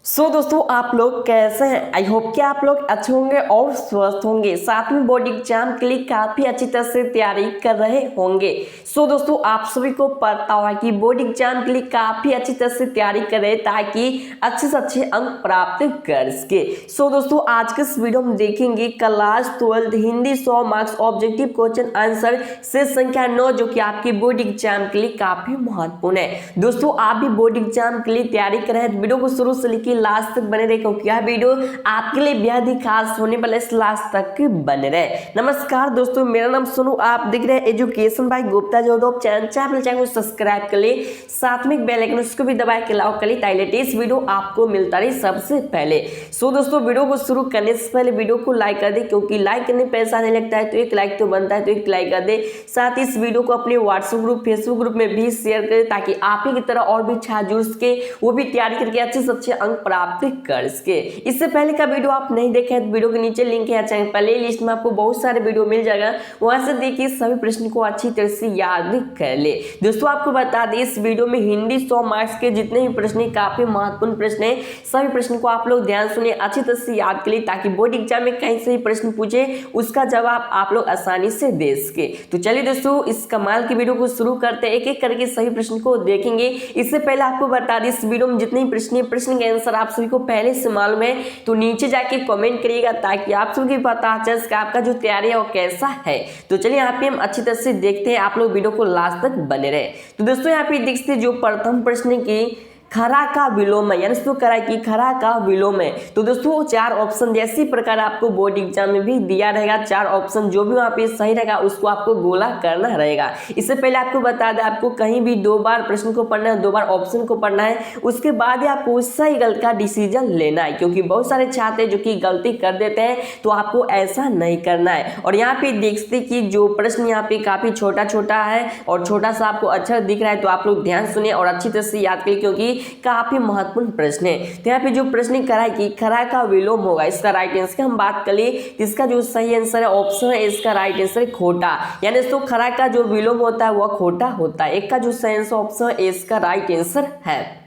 दोस्तों आप लोग कैसे हैं। आई होप कि आप लोग अच्छे होंगे और स्वस्थ होंगे, साथ में बोर्ड एग्जाम के लिए काफी अच्छी तरह से तैयारी कर रहे होंगे। दोस्तों आप सभी को पता होगा कि बोर्ड एग्जाम के लिए काफी अच्छी तरह से तैयारी करें ताकि अच्छे से अच्छे अंक प्राप्त कर सके। दोस्तों आज के इस वीडियो में देखेंगे class 12 Hindi 100 marks objective question answer से संख्या 9 जो कि आपके बोर्ड एग्जाम के लिए काफी महत्वपूर्ण है। दोस्तों आप भी बोर्ड एग्जाम के लिए तैयारी कर रहे हैं, वीडियो को शुरू से लेकर लास्ट तक बने रहे क्योंकि यह वीडियो आपके लिए बेहद ही खास होने वाला है। लास्ट तक बने रहे। नमस्कार दोस्तों, मेरा नाम सोनू, आप देख रहे हैं एजुकेशन बाय गुप्ता जो चैनल को सब्सक्राइब कर ले, साथ में बेल आइकन उसको भी दबा के लाओ कर ले ताकि लेटेस्ट वीडियो आपको मिलता रहे सबसे पहले। दोस्तों वीडियो को शुरू करने से पहले वीडियो को लाइक कर दे क्योंकि लाइक करने पैसा नहीं लगता है, तो एक लाइक तो बनता है, तो एक लाइक कर दे। साथ ही इस वीडियो को अपने व्हाट्सएप ग्रुप फेसबुक ग्रुप में भी शेयर करें ताकि आप ही की तरह और भी छात्र जुड़ सके, वो भी तैयारी करके अच्छे से अच्छे अंक प्राप्त कर सके। इससे पहले का वीडियो आप नहीं देखे हैं तो वीडियो के नीचे लिंक है, चैनल प्ले लिस्ट में आपको बहुत सारे वीडियो मिल जाएगा, वहां से देखिए सभी प्रश्न को अच्छी तरह से याद कर ले। दोस्तों आपको बता दें इस वीडियो में हिंदी 100 मार्क्स के जितने भी प्रश्न काफी महत्वपूर्ण प्रश्न है, सभी प्रश्न को आप लोग ध्यान सुनिए, अच्छी तरह से याद कर ले ताकि बोर्ड एग्जाम में कहीं से भी प्रश्न पूछे उसका जवाब आप लोग आसानी से दे सके। तो चलिए दोस्तों इस कमाल की वीडियो को शुरू करते हैं, एक एक करके सही प्रश्न को देखेंगे। इससे पहले आपको बता दें इस वीडियो में जितने प्रश्न के आंसर आप सभी को पहले से मालूम है तो नीचे जाके कमेंट करिएगा ताकि आप सभी को पता चल सके आपका जो तैयारी है वो कैसा है। तो चलिए यहाँ पे हम अच्छी तरह से देखते हैं, आप लोग वीडियो को लास्ट तक बने रहे। तो दोस्तों यहाँ पे देख सकते जो प्रथम प्रश्न की खरा का विलोम है, यानी करा कि खरा का विलोम है। तो दोस्तों चार ऑप्शन जैसी प्रकार आपको बोर्ड एग्जाम में भी दिया रहेगा, चार ऑप्शन जो भी वहां पे सही रहेगा उसको आपको गोला करना रहेगा। इससे पहले आपको बता दें आपको कहीं भी 2 बार प्रश्न को पढ़ना है, 2 बार ऑप्शन को पढ़ना है, उसके बाद ही आपको सही गलत का डिसीजन लेना है क्योंकि बहुत सारे छात्र जो कि गलती कर देते हैं, तो आपको ऐसा नहीं करना है। और यहाँ पे देखते कि जो प्रश्न यहाँ पे काफी छोटा छोटा है और छोटा सा आपको अच्छा दिख रहा है, तो आप लोग ध्यान सुनिए और अच्छी तरह से याद करिए क्योंकि काफी महत्वपूर्ण प्रश्न है। तो यहाँ पे जो प्रश्न करा कि खरा का विलोम होगा, इसका राइट आंसर हम बात कर लिए, इसका जो सही आंसर है ऑप्शन है, इसका राइट आंसर है खोटा, यानी तो खरा का जो विलोम होता है वह खोटा होता है। एक का जो सही आंसर ऑप्शन है इसका राइट आंसर है।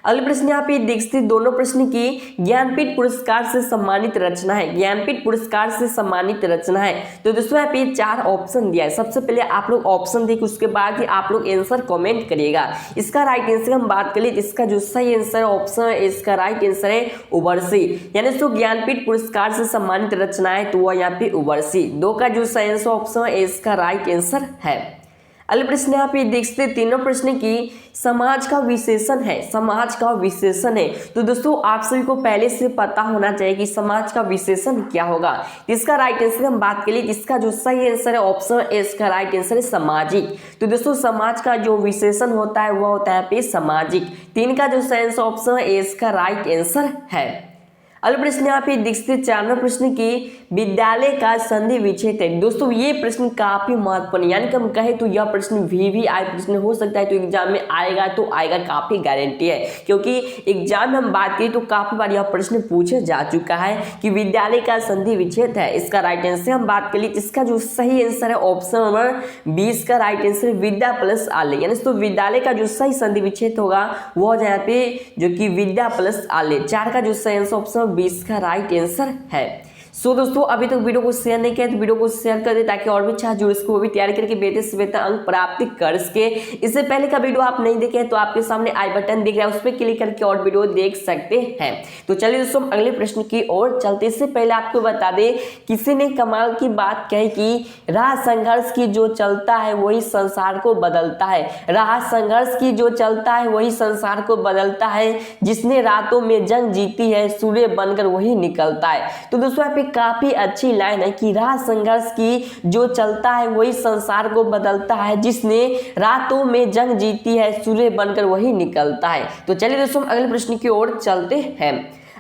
अगले प्रश्न यहाँ पे देखते दोनों प्रश्न की ज्ञानपीठ पुरस्कार से सम्मानित रचना है, ज्ञानपीठ पुरस्कार से सम्मानित रचना है। तो दोस्तों यहाँ पे 4 ऑप्शन दिया है, सबसे पहले आप लोग ऑप्शन देखिए उसके बाद ही आप लोग आंसर कमेंट करिएगा। इसका राइट आंसर हम बात करें, इसका जो सही आंसर ऑप्शन है इसका राइट आंसर है उबरसी, यानी तो ज्ञानपीठ पुरस्कार से सम्मानित रचना है तो वह यहाँ पे उबरसी। 2 का जो सही आंसर ऑप्शन है इसका राइट आंसर है। अगले प्रश्न यहाँ पे देखते तीनों प्रश्न की समाज का विशेषण है, समाज का विशेषण है। तो दोस्तों आप सभी को पहले से पता होना चाहिए कि समाज का विशेषण क्या होगा। इसका राइट आंसर हम बात करें, इसका जो सही आंसर है ऑप्शन ए, इसका राइट आंसर है सामाजिक। तो दोस्तों समाज का जो विशेषण होता है वह होता है पे सामाजिक। 3 का जो सही आंसर ऑप्शन है इसका राइट आंसर है। अगला प्रश्न यहाँ पे देखते 4वें प्रश्न की विद्यालय का संधि विच्छेद है। दोस्तों ये प्रश्न काफी महत्वपूर्ण, यानी कि हम कहे तो यह प्रश्न VVI प्रश्न हो सकता है, तो एग्जाम में आएगा तो आएगा, काफी गारंटी है क्योंकि एग्जाम में हम बात करें तो काफी बार यह प्रश्न पूछा जा चुका है कि विद्यालय का संधि विच्छेद है। इसका राइट आंसर हम बात कर ली, इसका जो सही आंसर है ऑप्शन नंबर 20 का राइट आंसर विद्या प्लस आले, यानी तो विद्यालय का जो सही संधि विच्छेद होगा वो यहाँ पे जो कि विद्या प्लस आले। 4 का जो सही आंसर ऑप्शन 20 का राइट आंसर है। दोस्तों अभी तक वीडियो को शेयर नहीं किया तो वीडियो को शेयर कर दे ताकि और भी छात्र जो इसको भी तैयारी करके बेहतर से बेहतर अंक प्राप्त कर सके। इससे पहले का वीडियो आप नहीं देखे तो आपके सामने आई बटन दिख रहा है, उस पर क्लिक करके और वीडियो देख सकते हैं। तो चलिए दोस्तों अगले प्रश्न की ओर चलते। इससे पहले आपको बता दें किसी ने कमाल की बात कही कि राह संघर्ष की जो चलता है वही संसार को बदलता है, राह संघर्ष की जो चलता है वही संसार को बदलता है, जिसने रातों में जंग जीती है सूर्य बनकर वही निकलता है। तो दोस्तों यहाँ पे काफी अच्छी लाइन है कि राह संघर्ष की जो चलता है वही संसार को बदलता है, जिसने रातों में जंग जीती है सूर्य बनकर वही निकलता है। तो चलिए दोस्तों अगले प्रश्न की ओर चलते हैं।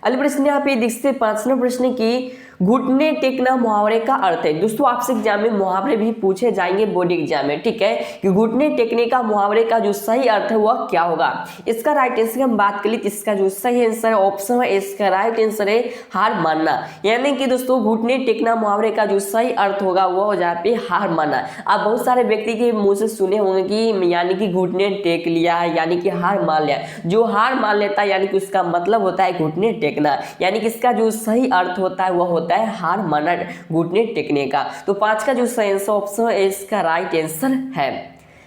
अगले प्रश्न यहाँ पे देखते 5वें प्रश्न की घुटने टेकना मुहावरे का अर्थ है। दोस्तों आपसे एग्जाम में मुहावरे भी पूछे जाएंगे बोर्ड एग्जाम में, ठीक है, कि घुटने टेकने का मुहावरे का जो सही अर्थ है वह क्या होगा। इसका राइट आंसर हम बात करें तो इसका जो सही आंसर है ऑप्शन है, इसका राइट आंसर है हार मानना। यानी कि दोस्तों घुटने टेकना मुहावरे का जो सही अर्थ होगा वह हो जाए पे हार मानना। आप बहुत सारे व्यक्ति के मुंह से सुने होंगे कि यानी कि घुटने टेक लिया है, यानी कि हार मान लिया। जो हार मान लेता है यानी कि उसका मतलब होता है घुटने टेकना, यानी कि इसका जो सही अर्थ होता है वह होता है हार मानना घुटने टेकने का। तो 5 का जो सही आंसर ऑप्शन है इसका राइट आंसर है।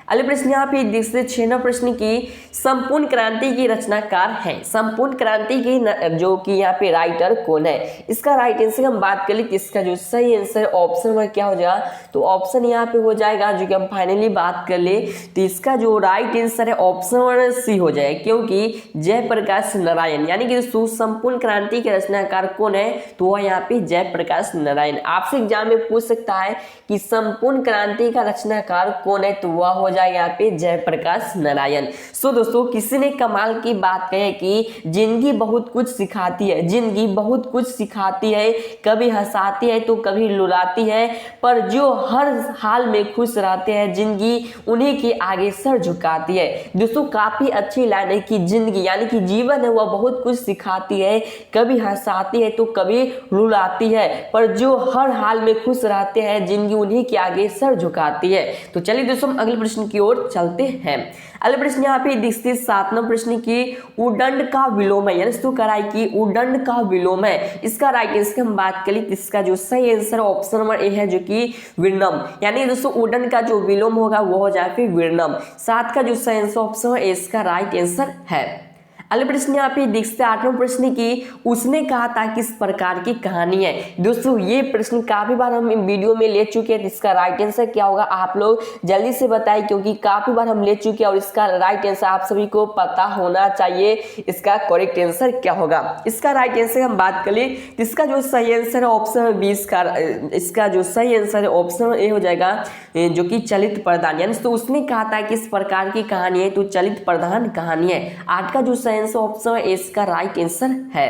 अगले प्रश्न यहाँ पे देख सकते 6 नंबर प्रश्न की संपूर्ण क्रांति की रचनाकार है। संपूर्ण क्रांति की जो कि यहाँ पे राइटर कौन है, इसका राइट आंसर हम बात कर ले तो इसका जो सही आंसर ऑप्शन में क्या हो जाएगा, तो ऑप्शन यहाँ पे हो जाएगा जो कि हम फाइनली बात कर ले तो इसका जो राइट आंसर है ऑप्शन सी हो जाएगा, क्योंकि जयप्रकाश नारायण, यानी कि संपूर्ण क्रांति के रचनाकार कौन है, तो वह यहाँ पे जयप्रकाश नारायण। आपसे एग्जाम में पूछ सकता है कि संपूर्ण क्रांति का रचनाकार कौन है, तो वह हो जाएगा यहाँ पे जयप्रकाश नारायण। सो दोस्तों किसी ने कमाल की बात कही कि जिंदगी बहुत कुछ सिखाती है, जिंदगी बहुत कुछ सिखाती है, कभी हंसाती है तो कभी रुलाती है, पर जो हर हाल में खुश रहते हैं जिंदगी उन्हीं के आगे सर झुकाती है। दोस्तों काफी अच्छी लाइन है कि जिंदगी यानी कि जीवन है वह बहुत कुछ सिखाती है, कभी हंसाती है तो कभी रुलाती है, पर जो हर हाल में खुश रहते हैं जिंदगी उन्हीं के आगे सर झुकाती है। तो चलिए दोस्तों हम अगले प्रश्न की ओर चलते हैं। अगले प्रश्न यहाँ पे दिखती 7 नंबर प्रश्न की उदंड का विलोम है, यानी तो कराई की उदंड का विलोम है। इसका राइट आंसर हम बात करें तो इसका जो सही आंसर ऑप्शन नंबर ए है जो कि विर्णम, यानी दोस्तों उदंड का जो विलोम होगा वो हो जाए फिर विर्णम। 7 का जो सही आंसर ऑप्शन है इसका राइट आंसर है। अगले प्रश्न यहाँ पे देखते 8 नंबर प्रश्न की उसने कहा था किस प्रकार की कहानी है। दोस्तों ये प्रश्न काफी बार हम वीडियो में ले चुके हैं, इसका राइट आंसर क्या होगा आप लोग जल्दी से बताएं, क्योंकि काफी बार हम ले चुके हैं और इसका राइट आंसर आप सभी को पता होना चाहिए। इसका करेक्ट आंसर क्या होगा, इसका राइट आंसर हम बात करें तो इसका जो सही आंसर है ऑप्शन 20 का, इसका जो सही आंसर है ऑप्शन ए हो जाएगा जो कि चलित प्रधान, यानी तो उसने कहा था किस प्रकार की कहानी है, तो चलित प्रधान कहानी है। 8 का जो ऑप्शन इसका राइट आंसर है।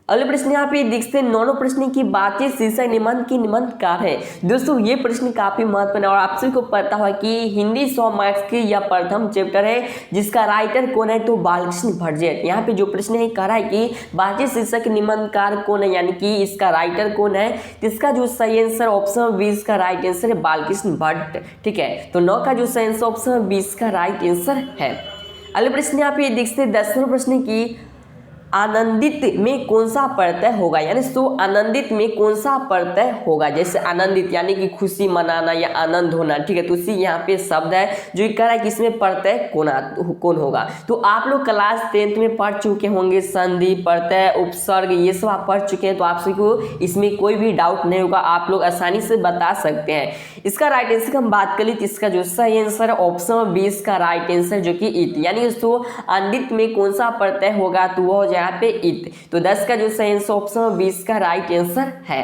अगले प्रश्न यहाँ पे देखते हैं 9 प्रश्न की बातें शीर्षक निबंध की निबंधकार है। दोस्तों ये प्रश्न काफी महत्वपूर्ण है और आप सभी को पता है कि हिंदी 100 मार्क्स की यह प्रथम चैप्टर है जिसका राइटर कौन है, तो बालकृष्ण भट्ट। यहाँ पे जो प्रश्न है कह रहा है कि बातें शीर्षक निबंधकार कौन है, यानी कि इसका राइटर कौन है, तो इसका जो सही आंसर ऑप्शन 20 का राइट आंसर है बालकृष्ण भट्ट, ठीक है। तो 9 का जो सही आंसर ऑप्शन 20 का राइट आंसर है। अगले प्रश्न यहाँ पे देखते 10वें प्रश्न की आनंदित में कौन सा प्रत्यय होगा, यानी तो आनंदित में कौन सा प्रत्यय होगा। जैसे आनंदित यानी कि खुशी मनाना या आनंद होना, ठीक है, तो इसी यहाँ पे शब्द है जो कह रहा है कि इसमें प्रत्यय कौन होगा। तो आप लोग क्लास 10th में पढ़ चुके होंगे संधि, प्रत्यय, उपसर्ग, ये सब आप पढ़ चुके हैं, तो आप सभी को इसमें कोई भी डाउट नहीं होगा, आप लोग आसानी से बता सकते हैं। इसका राइट आंसर हम बात करें तो इसका जो सही आंसर है ऑप्शन 20 का राइट आंसर जो कि इत, यानी दोस्तों आनंदित में कौन सा प्रत्यय होगा, तो वो यहाँ पे इत। तो 10 का जो सही आंसर ऑप्शन 20 का राइट आंसर है।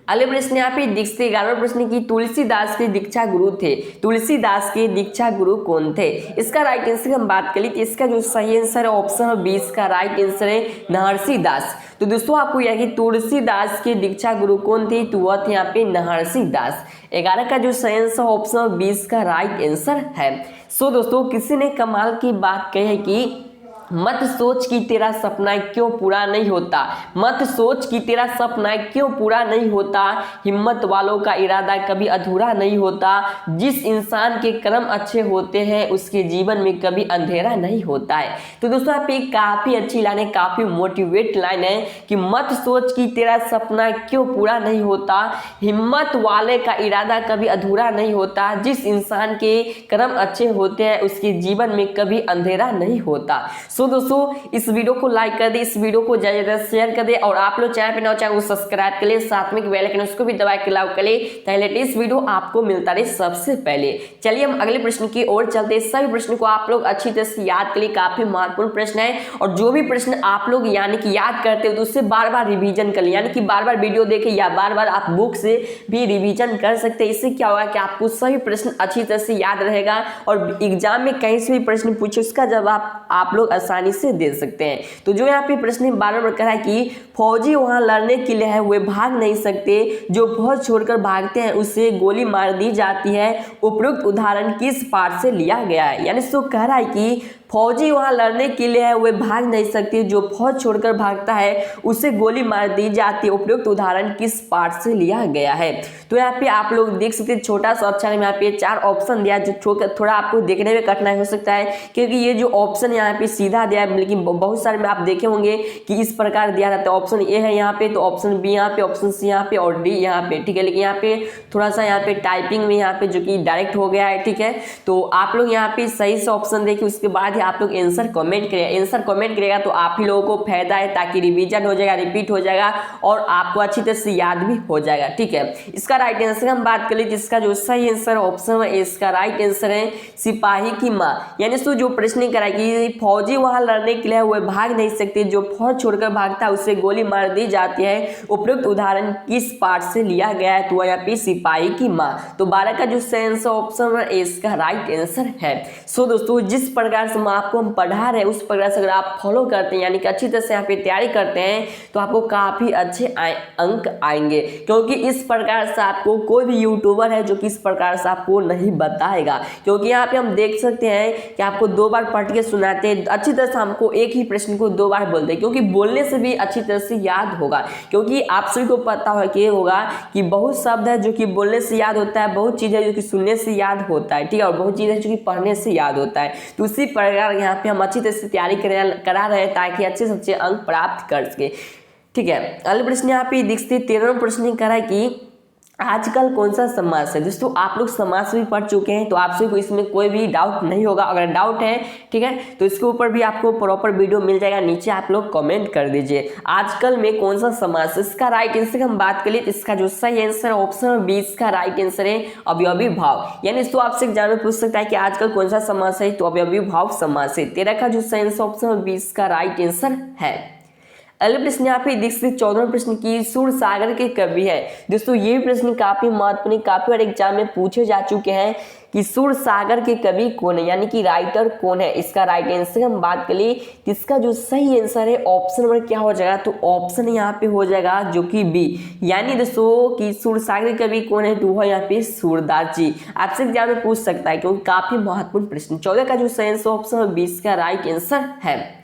अगले प्रश्न यहाँ पे देखते 11वें प्रश्न की तुलसीदास के दीक्षा गुरु थे। तुलसीदास के दीक्षा गुरु कौन थे, इसका राइट आंसर हम बात करें तो इसका जो सही आंसर है ऑप्शन 20 का राइट आंसर है महर्षि दास। तो दोस्तों आपको यह कि तुलसीदास के दीक्षा गुरु कौन थे, तो वह थे यहाँ पे महर्षि दास। 11 का जो सही आंसर ऑप्शन 20 का राइट आंसर है। सो दोस्तों किसी ने कमाल की बात कही है कि मत सोच कि तेरा सपना क्यों पूरा नहीं होता, मत सोच कि तेरा सपना क्यों पूरा नहीं होता, हिम्मत वालों का इरादा कभी अधूरा नहीं होता, जिस इंसान के कर्म अच्छे होते हैं उसके जीवन में कभी अंधेरा नहीं होता है। तो दोस्तों आप एक काफी अच्छी लाइन है, काफी मोटिवेट लाइन है कि मत सोच कि तेरा सपना क्यों पूरा नहीं होता, हिम्मत वाले का इरादा कभी अधूरा नहीं होता, जिस इंसान के कर्म अच्छे होते हैं उसके जीवन में कभी अंधेरा नहीं होता। सो दोस्तों इस वीडियो को लाइक कर दे, इस वीडियो को ज्यादा शेयर कर दे और आप लोग चैनल पे नए चैनल को सब्सक्राइब कर ले, साथ में बेल आइकन उसको भी दबा के लाइक कर ले ताकि लेटेस्ट वीडियो आपको मिलता रहे सबसे पहले। चलिए हम अगले प्रश्न की ओर चलते हैं। सभी प्रश्न को आप लोग अच्छी तरह से याद कर लिए, काफी महत्वपूर्ण प्रश्न है और जो भी प्रश्न आप लोग यानी कि याद करते हो तो उससे बार बार रिवीजन कर ले, यानी कि बार बार वीडियो देखे या बार बार आप बुक से भी रिवीजन कर सकते हैं। इससे क्या होगा कि आपको सभी प्रश्न अच्छी तरह से याद रहेगा और एग्जाम में कहीं से भी प्रश्न पूछे उसका जवाब आप लोग आसानी से दे सकते हैं। तो जो यहाँ पे प्रश्न बार बार कहा है कि फौजी वहां लड़ने के लिए है, वे भाग नहीं सकते, जो फौज छोड़कर भागते हैं उसे गोली मार दी जाती है, उपयुक्त उदाहरण किस पाठ से लिया गया है। यानी सो कह रहा है कि फौजी वहां लड़ने के लिए है, वे भाग नहीं सकते, जो फौज छोड़कर भागता है उसे गोली मार दी जाती है, उपयुक्त उदाहरण किस पाठ से लिया गया है। तो यहाँ पे आप लोग देख सकते हैं छोटा सा अक्षर में यहाँ पे 4 ऑप्शन दिया जो थोड़ा आपको देखने में कठिनाई हो सकता है, क्योंकि ये जो ऑप्शन यहाँ पे सीधा दिया है, लेकिन बहुत सारे में आप देखे होंगे कि इस प्रकार दिया रहता है। ऑप्शन ए है यहाँ पे, तो ऑप्शन बी यहाँ पे, ऑप्शन सी यहाँ पे और डी यहाँ पे, ठीक है। लेकिन यहाँ पे थोड़ा सा यहाँ पे टाइपिंग में यहाँ पे जो कि डायरेक्ट हो गया है, ठीक है। तो आप लोग यहाँ पे सही से ऑप्शन देखिए, उसके बाद आप लोग आंसर कमेंट करिए। आंसर कमेंट करेगा तो आप ही लोगों को फायदा है, ताकि रिवीजन हो जाएगा, रिपीट हो जाएगा और आपको अच्छी तरह से याद भी हो जाएगा, ठीक है। इसका राइट आंसर हम बात कर लीजिए, जिसका जो सही आंसर ऑप्शन है इसका राइट आंसर है सिपाही की माँ। यानी सो जो प्रश्न करा कि फौजी वहां लड़ने के लिए वे भाग नहीं सकते, जो फौज छोड़कर भागता है उसे गोली मार दी जाती है, उपयुक्त उदाहरण किस पाठ से लिया गया है। तो यहाँ पे सिपाही की माँ। तो 12 का जो सही आंसर ऑप्शन है इसका राइट आंसर है। सो दोस्तों जिस प्रकार से आपको हम पढ़ा रहे हैं उस प्रकार से अगर आप फॉलो करते हैं, यानी कि अच्छी तरह से यहाँ पे तैयारी करते हैं, तो आपको काफी अच्छे अंक आएंगे। क्योंकि इस प्रकार से आपको कोई भी यूट्यूबर है जो कि इस प्रकार से आपको नहीं बताएगा, क्योंकि यहाँ पे हम देख सकते हैं कि आपको 2 बार पढ़ के सुनाते हैं, अच्छी तरह से हमको एक ही प्रश्न को 2 बार बोलते हैं, क्योंकि बोलने से भी अच्छी तरह से याद होगा। क्योंकि आप सभी को पता होगा कि बहुत शब्द है जो कि बोलने से याद होता है, बहुत चीज़ है जो कि सुनने से याद होता है, ठीक है, और बहुत चीज़ है जो कि पढ़ने से याद होता है। तो उसी प्रकार यहाँ पे हम अच्छी तरह से तैयारी करा रहे हैं, ताकि अच्छे से अच्छे अंक प्राप्त कर सके, ठीक है। अगले प्रश्न यहाँ पे देखते 13वां प्रश्न करा कि आजकल कौन सा समास है। दोस्तों आप लोग समास भी पढ़ चुके हैं, तो आप सभी को इसमें कोई भी डाउट नहीं होगा। अगर डाउट है, ठीक है, तो इसके ऊपर भी आपको प्रॉपर वीडियो मिल जाएगा, नीचे आप लोग कमेंट कर दीजिए आजकल में कौन सा समास है। इसका राइट आंसर हम बात करें तो इसका जो सही आंसर ऑप्शन 20 का राइट आंसर है अवयवी भाव। यानी इसको आपसे एग्जाम में पूछ सकता है कि आजकल कौन सा समास है, तो अवयवी भाव समास है। 13 का जो सही आंसर ऑप्शन 20 का राइट आंसर है। अगले प्रश्न यहाँ पे देखते 14वां प्रश्न की सूर सागर के कवि है। दोस्तों ये प्रश्न काफी महत्वपूर्ण, काफी बार एग्जाम में पूछे जा चुके हैं कि सूर सागर के कवि कौन है, यानी कि राइटर कौन है। इसका राइट आंसर हम बात कर लिए, इसका जो सही आंसर है ऑप्शन नंबर क्या हो जाएगा, तो ऑप्शन यहाँ पे हो जाएगा जो कि बी। यानी दोस्तों कि सूर सागर के कवि कौन है, तो वह यहाँ पे सूरदास जी। आपसे एग्जाम में पूछ सकता है, क्योंकि काफी महत्वपूर्ण प्रश्न। 14 का जो सही आंसर ऑप्शन 20 का राइट आंसर है।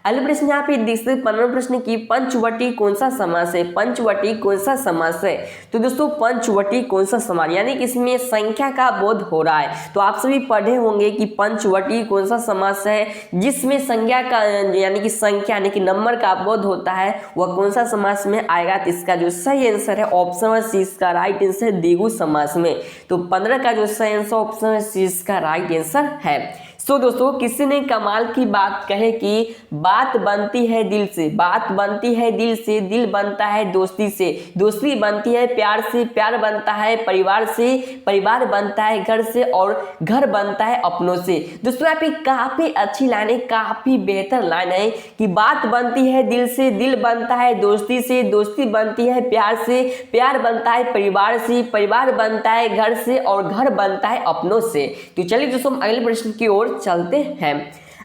अगले प्रश्न यहाँ पे देखते 15वां प्रश्न की पंचवटी कौन सा समास है। पंचवटी कौन सा समास है, तो दोस्तों पंचवटी कौन सा समास, यानी कि इसमें संख्या का बोध हो रहा है। तो आप सभी पढ़े होंगे कि पंचवटी कौन सा समास है जिसमें संख्या का यानी कि संख्या यानी कि नंबर का बोध होता है, वह कौन सा समास में आएगा। तो इसका जो सही आंसर है ऑप्शन सी, इसका राइट आंसर है द्विगु समास में। तो 15 का जो सही आंसर ऑप्शन सी, इसका राइट आंसर है। सो दोस्तों किसी ने कमाल की बात कहे कि बात बनती है दिल से, बात बनती है दिल से, दिल बनता है दोस्ती से, दोस्ती बनती है प्यार से, प्यार बनता है परिवार से, परिवार बनता है घर से और घर बनता है अपनों से। दोस्तों यहाँ पे काफी अच्छी लाइन है, काफी बेहतर लाइन है कि बात बनती है दिल से, दिल बनता है दोस्ती से, दोस्ती बनती है प्यार से, प्यार बनता है परिवार से, परिवार बनता है घर से और घर बनता है अपनों से। तो चलिए दोस्तों अगले प्रश्न की ओर चलते हैं।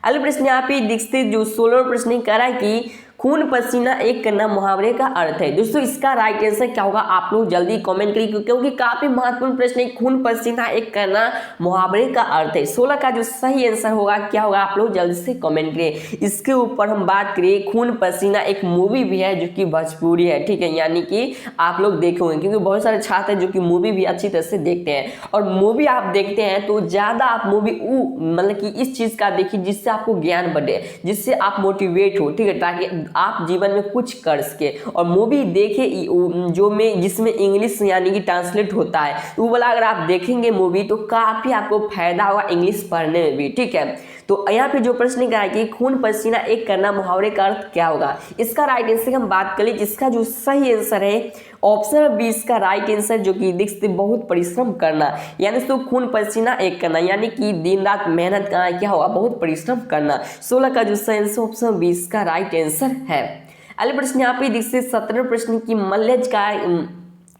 अगले प्रश्न यहाँ पे देखते जो 16वां प्रश्न कह रहा है कि खून पसीना एक करना मुहावरे का अर्थ है। दोस्तों इसका राइट आंसर क्या होगा, आप लोग जल्दी कमेंट करिए, क्योंकि काफी महत्वपूर्ण प्रश्न है। खून पसीना एक करना मुहावरे का अर्थ है। 16 का जो सही आंसर होगा क्या होगा, आप लोग जल्दी से कमेंट करिए। इसके ऊपर हम बात करिए, खून पसीना एक मूवी भी है जो कि भोजपुरी है, ठीक है, यानी कि आप लोग देखे होंगे, क्योंकि बहुत सारे छात्र हैं जो कि मूवी भी अच्छी तरह से देखते हैं। और मूवी आप देखते हैं तो ज्यादा आप मूवी मतलब कि इस चीज का देखिए जिससे आपको ज्ञान बढ़े, जिससे आप मोटिवेट हो, ठीक है, ताकि आप जीवन में कुछ कर सके। और मूवी देखे जो में जिसमें इंग्लिश यानी कि ट्रांसलेट होता है, वो वाला अगर आप देखेंगे मूवी तो काफी आपको फायदा होगा इंग्लिश पढ़ने में भी, ठीक है। तो यहाँ पे जो प्रश्न का है कि खून पसीना एक करना मुहावरे का अर्थ क्या होगा, इसका राइट आंसर हम बात करें, जिसका जो सही आंसर है ऑप्शन 20 का राइट आंसर जो कि देखते बहुत परिश्रम करना, यानी तो खून पसीना एक करना, यानी कि दिन रात मेहनत करना, क्या होगा बहुत परिश्रम करना। 16 का जो सही आंसर ऑप्शन 20 का राइट आंसर है। अगले प्रश्न यहाँ पे देखते 17वें प्रश्न की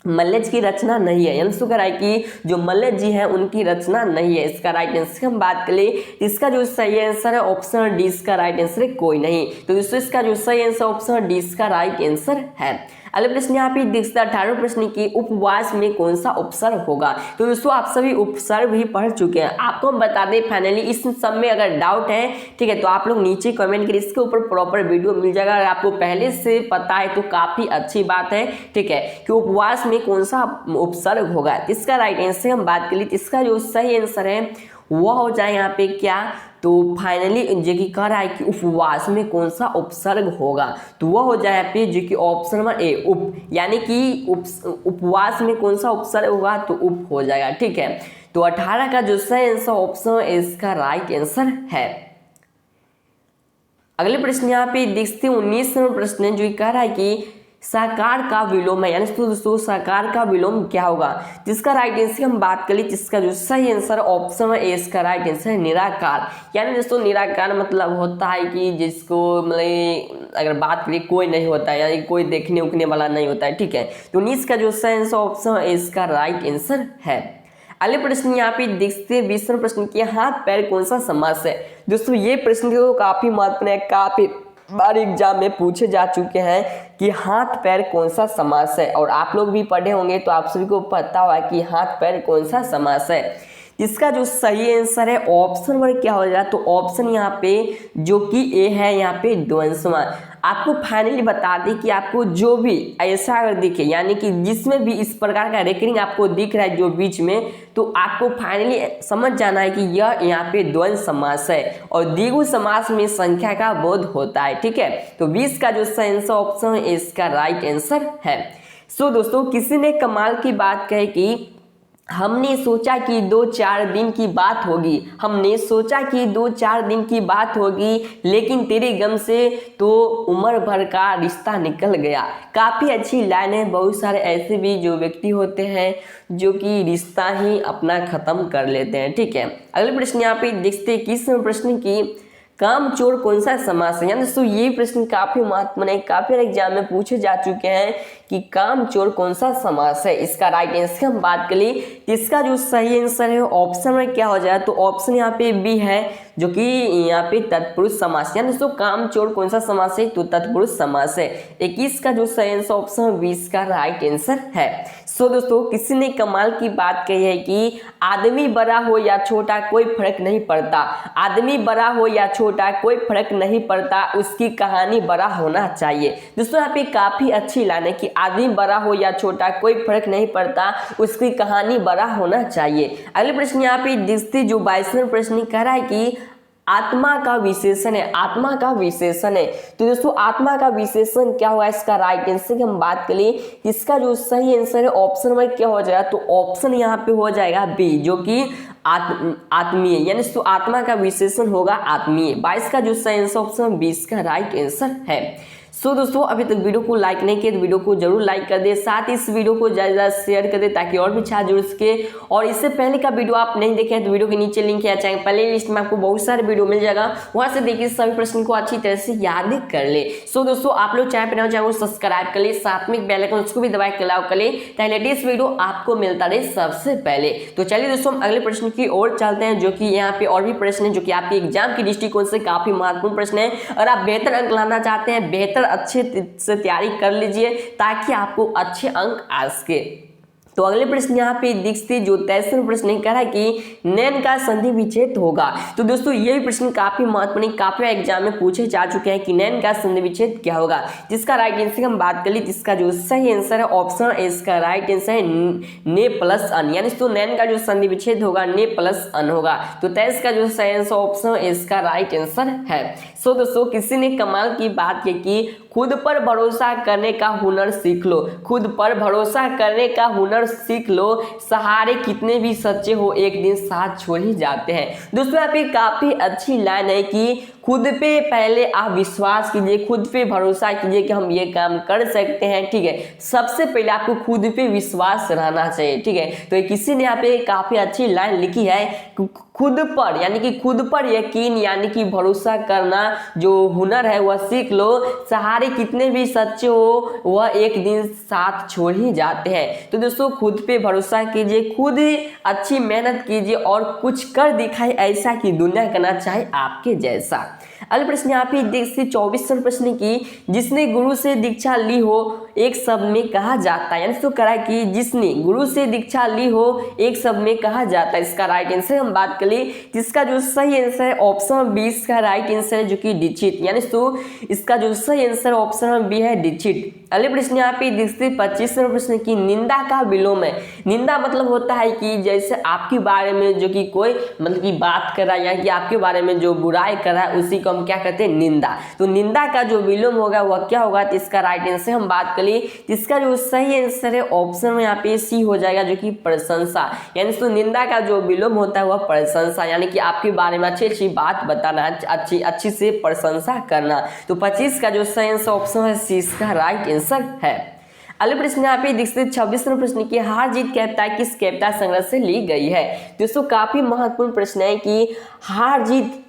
मल्लेज की रचना नहीं है, यानी शुक्र है कि जो मल्लेज जी हैं उनकी रचना नहीं है। इसका राइट आंसर हम बात करें, इसका जो सही आंसर है ऑप्शन डी, इसका राइट आंसर है कोई नहीं। तो दोस्तों इसका जो सही आंसर ऑप्शन डी इसका राइट आंसर है। अगले प्रश्न यहाँ पे देख सकते 18वें प्रश्न की उपवास में कौन सा उपसर्ग होगा। तो दोस्तों आप सभी उपसर्ग भी पढ़ चुके हैं, आपको हम बता दें फाइनली इस सब में अगर डाउट है ठीक है तो आप लोग नीचे कमेंट करिए, इसके ऊपर प्रॉपर वीडियो मिल जाएगा। अगर आपको पहले से पता है तो काफी अच्छी बात है ठीक है कि उपवास में कौन सा उपसर्ग होगा। इसका राइट आंसर हम बात करें, इसका जो सही आंसर है वह हो जाए यहाँ पे क्या, तो फाइनली जो कि कह रहा है कि उपवास में कौन सा उपसर्ग होगा, तो वह हो जाए यहाँ पे जो कि ऑप्शन नंबर ए उप, यानी कि उपवास में कौन सा उपसर्ग होगा तो उप हो जाएगा ठीक है। तो 18 का जो सही आंसर ऑप्शन इसका राइट आंसर है। अगले प्रश्न यहाँ पे देखते हैं 19वां प्रश्न जो कह रहा है कि साकार का विलोम है, यानी दोस्तों साकार का विलोम क्या होगा। जिसका राइट आंसर हम बात करें, जिसका जो सही आंसर ऑप्शन है इसका राइट आंसर है निराकार। यानी दोस्तों निराकार मतलब होता है कि जिसको मतलब अगर बात करें कोई नहीं होता है, यानी कोई देखने उखने वाला नहीं होता है ठीक है। तो 19 का जो सही आंसर ऑप्शन है इसका राइट आंसर है। अगले प्रश्न यहाँ पे देखते 20वां प्रश्न की हाथ पैर कौन सा समास है। दोस्तों ये प्रश्न तो काफी महत्वपूर्ण है, काफी बार एग्जाम में पूछे जा चुके हैं कि हाथ पैर कौन सा समास है, और आप लोग भी पढ़े होंगे तो आप सभी को पता होगा कि हाथ पैर कौन सा समास है। इसका जो सही आंसर है ऑप्शन नंबर क्या हो जाए, तो ऑप्शन यहाँ पे जो कि ए है यहाँ पे द्वंद्वांश। आपको फाइनली बता दें कि आपको जो भी ऐसा अगर दिखे, यानी कि जिसमें भी इस प्रकार का रेकरिंग आपको दिख रहा है जो बीच में, तो आपको फाइनली समझ जाना है कि यह यहाँ पे द्वंद्व समास है, और द्विगु समास में संख्या का बोध होता है ठीक है। तो 20 का जो सही आंसर ऑप्शन है इसका राइट आंसर है। सो दोस्तों किसी ने कमाल की बात कही कि हमने सोचा कि 2-4 दिन की बात होगी, हमने सोचा कि 2-4 दिन की बात होगी, लेकिन तेरे गम से तो उम्र भर का रिश्ता निकल गया। काफ़ी अच्छी लाइन है। बहुत सारे ऐसे भी जो व्यक्ति होते हैं जो कि रिश्ता ही अपना ख़त्म कर लेते हैं ठीक है। अगले प्रश्न यहाँ पे देखते हैं 21वें प्रश्न की कामचोर कौन सा समास है। यानी दोस्तों ये प्रश्न काफी महत्वपूर्ण है, काफी एग्जाम में पूछे जा चुके हैं कि कामचोर कौन सा समास है। इसका राइट आंसर हम बात करें, इसका जो सही आंसर है ऑप्शन में क्या हो जाए, तो ऑप्शन यहाँ पे बी है जो कि यहाँ पे तत्पुरुष समास। यानी दोस्तों कामचोर कौन सा समास है, तो तत्पुरुष समास है। 21 का जो सही आंसर ऑप्शन 20 का राइट आंसर है। सो दोस्तों किसी ने कमाल की बात कही है कि आदमी बड़ा हो या छोटा कोई फर्क नहीं पड़ता, आदमी बड़ा हो या छोटा कोई फर्क नहीं पड़ता, उसकी कहानी बड़ा होना चाहिए। दोस्तों यहाँ पे काफी अच्छी लाइन है कि आदमी बड़ा हो या छोटा कोई फर्क नहीं पड़ता, उसकी कहानी बड़ा होना चाहिए। अगले प्रश्न यहाँ पे देखते जो 22वां प्रश्न कह रहा है कि आत्मा का विशेषण है, आत्मा का विशेषण है। तो दोस्तों आत्मा का विशेषण क्या हुआ, इसका राइट आंसर की हम बात करें, इसका जो सही आंसर है ऑप्शन में क्या हो जाएगा, तो ऑप्शन यहाँ पे हो जाएगा बी जो कि आत्मीय, यानी तो आत्मा का विशेषण होगा आत्मीय। 22 का जो सही आंसर ऑप्शन 20 का राइट आंसर है। सो दोस्तों अभी तक वीडियो को लाइक नहीं किया तो वीडियो को जरूर लाइक कर दे, साथ ही इस वीडियो को ज़्यादा शेयर कर दे ताकि और भी अच्छा जुड़ सके। और इससे पहले का वीडियो आप नहीं देखे तो वीडियो के नीचे लिंक है, चाहे प्ले लिस्ट में आपको बहुत सारे वीडियो मिल जाएगा, वहां से देखिए सभी प्रश्न को अच्छी तरह से याद कर ले। सो दोस्तों आप लोग चाहे पे चैनल को सब्सक्राइब कर ले, साथ में बेल आइकन उसको भी दबा के अलाउ कर ले ताकि लेटेस्ट वीडियो आपको मिलता रहे सबसे पहले। तो चलिए दोस्तों हम अगले प्रश्न की ओर चलते हैं, जो कि यहाँ पे और भी प्रश्न है जो कि आपके एग्जाम की दृष्टिकोण से काफी महत्वपूर्ण प्रश्न है। और आप बेहतर अंक लाना चाहते हैं, बेहतर अच्छे से तैयारी कर लीजिए ताकि आपको अच्छे अंक आ सके। तो अगले प्रश्न यहाँ पे देखते जो 23वां प्रश्न कह रहा है कि नैन का संधि विच्छेद होगा। तो दोस्तों ये प्रश्न काफी महत्वपूर्ण, काफी एग्जाम में पूछे जा चुके हैं कि नैन का संधि विच्छेद क्या होगा। जिसका राइट आंसर हम बात कर ली, जिसका जो सही आंसर है ऑप्शन इसका राइट आंसर है ने प्लस अन, यानी तो नैन का जो संधि विच्छेद होगा ने प्लस अन होगा। तो 23 का जो सही आंसर ऑप्शन इसका राइट आंसर है। सो दोस्तों किसी ने कमाल की बात की कि खुद पर भरोसा करने का हुनर सीख लो, खुद पर भरोसा करने का हुनर सीख लो, सहारे कितने भी सच्चे हो एक दिन साथ छोड़ ही जाते हैं। दोस्तों यहाँ पे काफी अच्छी लाइन है कि खुद पे पहले आप विश्वास कीजिए, खुद पे भरोसा कीजिए कि हम ये काम कर सकते हैं, ठीक है। सबसे पहले आपको खुद पे विश्वास रहना चाहिए, ठीक है। तो किसी ने यहाँ पे काफी अच्छी लाइन लिखी है, खुद पर यानी कि खुद पर यकीन यानी कि भरोसा करना जो हुनर है वह सीख लो। सहारे कितने भी सच्चे हो वह एक दिन साथ छोड़ ही जाते हैं। तो दोस्तों खुद पे भरोसा कीजिए, खुद अच्छी मेहनत कीजिए और कुछ कर दिखाए ऐसा कि दुनिया करना चाहे आपके जैसा। अगला प्रश्न यहाँ पे देखिए 24 प्रश्न की, जिसने गुरु से दीक्षा ली हो एक शब्द में कहा जाता है, यानी तो करा कि जिसने गुरु से दीक्षा ली हो एक शब्द में कहा जाता है। इसका राइट आंसर हम बात करें तो इसका जो सही आंसर है ऑप्शन बी इसका राइट आंसर है जो कि दीक्षित, यानी तो इसका जो सही आंसर ऑप्शन बी है दीक्षित। अगले प्रश्न यहाँ पे देखते 25वें प्रश्न की, निंदा का विलोम है। निंदा मतलब होता है कि जैसे आपके बारे में जो कि कोई मतलब की बात कर रहा है या कि आपके बारे में जो बुराई कर रहा है उसी को हम क्या कहते हैं निंदा। तो निंदा का जो विलोम होगा वह क्या होगा, तो इसका राइट आंसर हम बात करें तो इसका जो सही आंसर है ऑप्शन में यहाँ पे सी हो जाएगा जो कि प्रशंसा, यानी तो निंदा का जो विलोम होता है वह प्रशंसा, यानी कि आपके बारे में अच्छी अच्छी बात बताना, अच्छी से प्रशंसा करना। तो 25 का जो सही आंसर ऑप्शन है सी इसका राइट आंसर है। अगले प्रश्न यहाँ पे देखते 26वें प्रश्न की, हार जीत कविता किस कविता संग्रह से ली गई है। दोस्तों काफी महत्वपूर्ण प्रश्न है कि हार जीत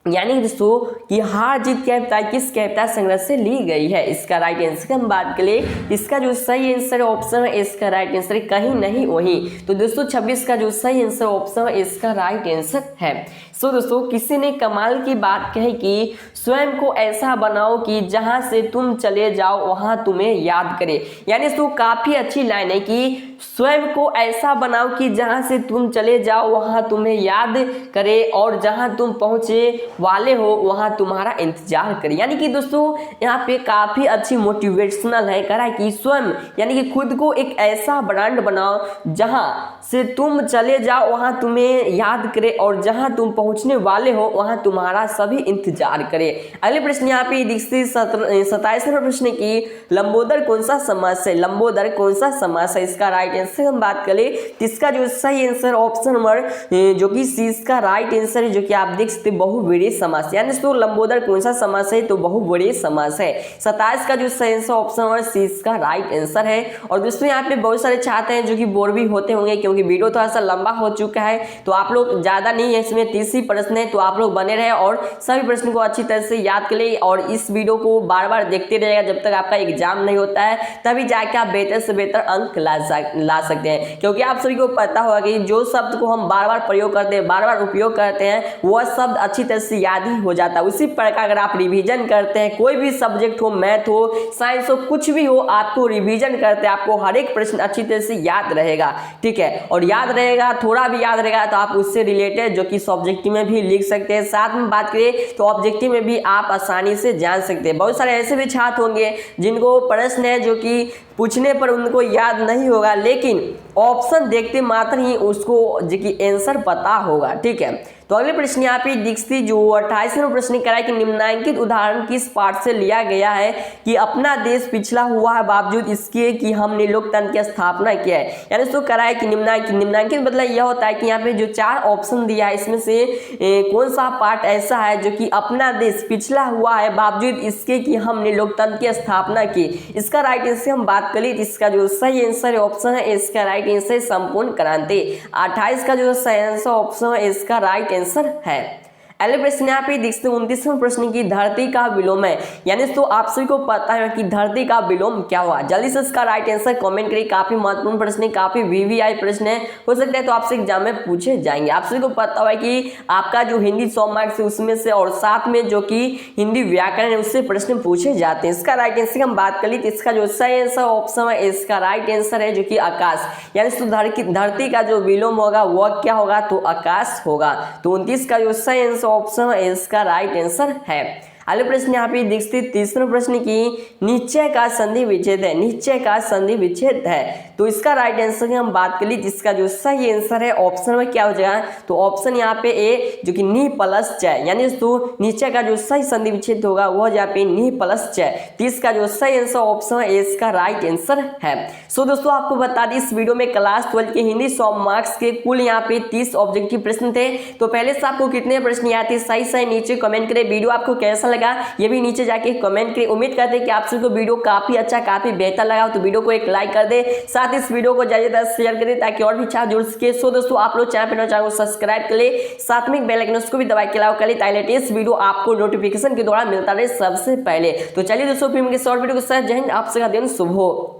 यानी दोस्तों कि हार जीत कविता किस कविता संग्रह से ली गई है। इसका राइट आंसर हम बात करें इसका जो सही आंसर ऑप्शन है इसका राइट आंसर कहीं नहीं वहीं। तो दोस्तों 26 का जो सही आंसर ऑप्शन है इसका राइट आंसर है। सो दोस्तों किसी ने कमाल की बात कही कि स्वयं को ऐसा बनाओ कि जहां से तुम चले जाओ वहां तुम्हें याद करे, यानी तो काफी अच्छी लाइन है कि स्वयं को ऐसा बनाओ कि जहां से तुम चले जाओ वहां तुम्हें याद करे और जहां तुम पहुंचे वाले हो वहां तुम्हारा इंतजार करे। यानी कि दोस्तों यहाँ पे काफी अच्छी मोटिवेशनल है, करा कि स्वयं यानी कि खुद को एक ऐसा ब्रांड बनाओ जहां से तुम चले जाओ वहां तुम्हें याद करे और जहां तुम पहुंचने वाले हो वहां तुम्हारा सभी इंतजार करे। अगले प्रश्न यहाँ पे 27वें प्रश्न की, लंबोदर कौन सा समास है। लंबोदर कौन सा समास है, इसका राइट आंसर हम बात करें इसका जो सही आंसर ऑप्शन नंबर जो कि सी इसका राइट आंसर है जो कि आप देख सकते बहुव्रीहि समास, यानी तो लंबोदर कौन सा समास है तो बहुव्रीहि समास है। 27 का जो सही आंसर ऑप्शन नंबर सी इसका राइट आंसर है। और दोस्तों यहाँ पे बहुत सारे छात्र हैं जो कि बोर भी होते होंगे क्योंकि वीडियो थोड़ा सा लंबा हो चुका है, तो आप लोग ज्यादा नहीं है, इसमें 30 ही प्रश्न है, तो आप लोग बने रहे और सभी प्रश्न को अच्छी तरह से याद कर ले और इस वीडियो को बार बार देखते रहिएगा जब तक आपका एग्जाम नहीं होता है, तभी जाके आप बेहतर से बेहतर अंक ला सकते हैं। क्योंकि आप सभी को पता होगा कि जो शब्द को हम बार बार प्रयोग करते हैं, बार बार उपयोग करते हैं, वह शब्द अच्छी तरह से याद ही हो जाता है। उसी प्रकार अगर आप रिवीजन करते हैं, कोई भी सब्जेक्ट हो, मैथ हो, साइंस हो, कुछ भी हो, आपको रिवीजन करते हैं आपको हर एक प्रश्न अच्छी तरह से याद रहेगा, ठीक है। और याद रहेगा, थोड़ा भी याद रहेगा तो आप उससे रिलेटेड जो कि सब्जेक्टिव में भी लिख सकते हैं। साथ में बात करें तो ऑब्जेक्टिव में भी आप आसानी से जान सकते हैं। बहुत सारे ऐसे भी छात्र होंगे जिनको प्रश्न है जो कि पूछने पर उनको याद नहीं होगा, लेकिन ऑप्शन देखते मात्र ही उसको जो कि आंसर पता होगा, ठीक है। तो अगले प्रश्न यहाँ पे दिखती जो 28वें प्रश्न कराए कि निम्नलिखित उदाहरण किस पाठ से लिया गया है कि अपना देश पिछड़ा हुआ है बावजूद इसके कि हमने लोकतंत्र की स्थापना किया है। यानी इसको कराए कि निम्नलिखित मतलब यह होता है कि यहाँ पे जो 4 ऑप्शन दिया है इसमें से कौन सा पार्ट ऐसा है जो कि अपना देश पिछड़ा हुआ है बावजूद इसके कि हमने लोकतंत्र की स्थापना की। इसका राइट आंसर हम बात करें इसका जो सही आंसर ऑप्शन है इसका राइट आंसर संपूर्ण क्रांति। 28 का जो सही आंसर ऑप्शन है इसका राइट आंसर है। अगले प्रश्न यहाँ पे देखते हैं 29वें प्रश्न की, धरती का विलोम है। यानी तो आप सभी को पता है कि धरती का विलोम क्या हुआ, जल्दी से इसका राइट आंसर कमेंट करिए। काफी महत्वपूर्ण प्रश्न है, काफी वीवीआई प्रश्न है, हो सकता है तो आपसे एग्जाम में पूछे जाएंगे। आप सभी को पता हुआ है कि आपका जो हिंदी 100 मार्क्स है उसमें से और साथ में जो कि हिंदी व्याकरण है उससे प्रश्न पूछे जाते हैं। इसका राइट आंसर हम बात करें तो इसका जो सही आंसर ऑप्शन है इसका राइट आंसर है जो कि आकाश, यानी तो धरती का जो विलोम होगा वह क्या होगा तो आकाश होगा। तो 29 का जो सही आंसर ऑप्शन है इसका राइट आंसर है। अगले प्रश्न यहाँ पे देखते 30वें प्रश्न की, निश्चय का संधि विच्छेद है। निश्चय का संधि विच्छेद है तो इसका राइट आंसर की हम बात करें जिसका जो सही आंसर है ऑप्शन में क्या हो जाएगा तो ऑप्शन यहाँ पे ए जो कि नि प्लस चय, यानी तो निश्चय का जो सही संधि विच्छेद होगा वह यहाँ पे नि प्लस चय। 30 का जो सही आंसर ऑप्शन है इसका राइट आंसर है। सो दोस्तों आपको बता दें इस वीडियो में क्लास 12 के हिंदी 100 मार्क्स के कुल यहाँ पे 30 ऑब्जेक्टिव प्रश्न थे। तो पहले से आपको कितने प्रश्न आए थे सही नीचे कमेंट करें। वीडियो आपको कैसा लगा ये भी नीचे जाके कमेंट करिए। उम्मीद करते हैं कि आप सभी को वीडियो काफी अच्छा काफी बेहतर लगा तो वीडियो को एक लाइक कर दे, साथ ही इस वीडियो को ज्यादा शेयर करें ताकि और भी जुड़ सके। सो दोस्तों आप लोग चैनल पर चैनल को सब्सक्राइब कर ले, साथ में बेल आइकन उसको भी दबा के अलाउ कर ले ताकि लेटेस्ट वीडियो आपको नोटिफिकेशन के द्वारा मिलता रहे सबसे पहले। तो चलिए दोस्तों फिर मिलेंगे शॉर्ट वीडियो के साथ। जय हिंद, आप सबका दिन शुभ हो।